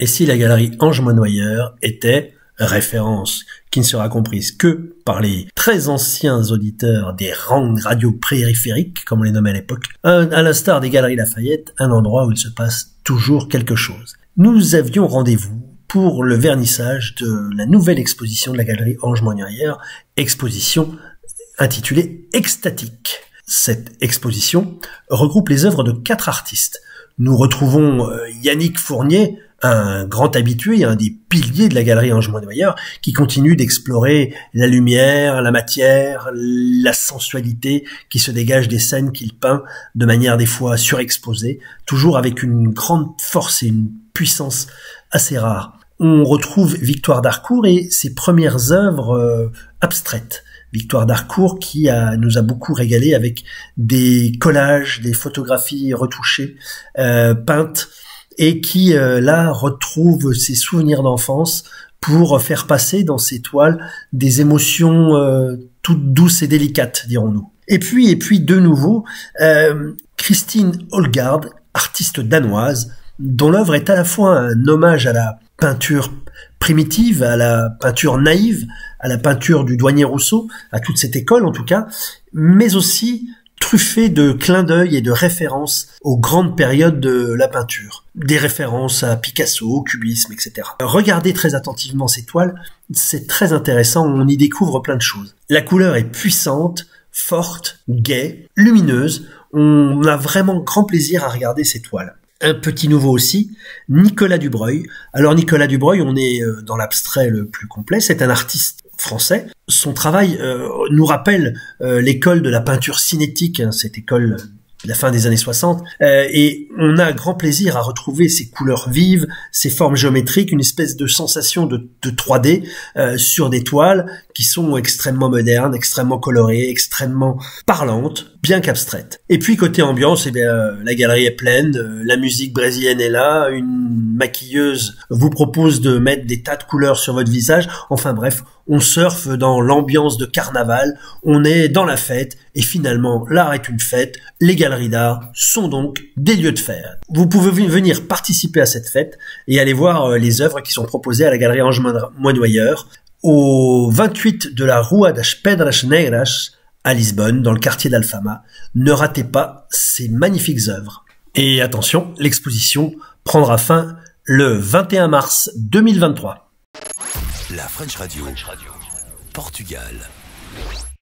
Et si la galerie Ange-Monnoyeur était, référence qui ne sera comprise que par les très anciens auditeurs des rangs radio périphériques, comme on les nommait à l'époque, à l'instar des galeries Lafayette, un endroit où il se passe toujours quelque chose. Nous avions rendez-vous pour le vernissage de la nouvelle exposition de la galerie Ange-Monnoyeur, exposition intitulée Extatique. Cette exposition regroupe les œuvres de 4 artistes. Nous retrouvons Yannick Fournier, un grand habitué, un des piliers de la galerie Ange-Monnoyeur, qui continue d'explorer la lumière, la matière, la sensualité qui se dégage des scènes qu'il peint de manière des fois surexposée, toujours avec une grande force et une puissance assez rare. On retrouve Victoire d'Harcourt et ses premières œuvres abstraites. Victoire d'Harcourt qui nous a beaucoup régalé avec des collages, des photographies retouchées, peintes, et qui là retrouve ses souvenirs d'enfance pour faire passer dans ses toiles des émotions toutes douces et délicates, dirons-nous. Et puis de nouveau, Christine Holgard, artiste danoise, dont l'œuvre est à la fois un hommage à la peinture primitive, à la peinture naïve, à la peinture du douanier Rousseau, à toute cette école en tout cas, mais aussi truffé de clins d'œil et de références aux grandes périodes de la peinture. Des références à Picasso, au cubisme, etc. Regardez très attentivement ces toiles, c'est très intéressant, on y découvre plein de choses. La couleur est puissante, forte, gaie, lumineuse, on a vraiment grand plaisir à regarder ces toiles. Un petit nouveau aussi, Nicolas Dubreuil. Alors Nicolas Dubreuil, on est dans l'abstrait le plus complet, c'est un artiste français. Son travail nous rappelle l'école de la peinture cinétique, hein, cette école de la fin des années 60, et on a grand plaisir à retrouver ces couleurs vives, ces formes géométriques, une espèce de sensation de 3D sur des toiles qui sont extrêmement modernes, extrêmement colorées, extrêmement parlantes, bien qu'abstraites. Et puis côté ambiance, eh bien, la galerie est pleine, la musique brésilienne est là, une maquilleuse vous propose de mettre des tas de couleurs sur votre visage, enfin bref, on surfe dans l'ambiance de carnaval, on est dans la fête, et finalement, l'art est une fête, les galeries d'art sont donc des lieux de fête. Vous pouvez venir participer à cette fête et aller voir les œuvres qui sont proposées à la galerie Ange-Monnoyeur, au 28 de la Rua das Pedras Negras, à Lisbonne, dans le quartier d'Alfama. Ne ratez pas ces magnifiques œuvres. Et attention, l'exposition prendra fin le 21 mars 2023. La French Radio, Portugal.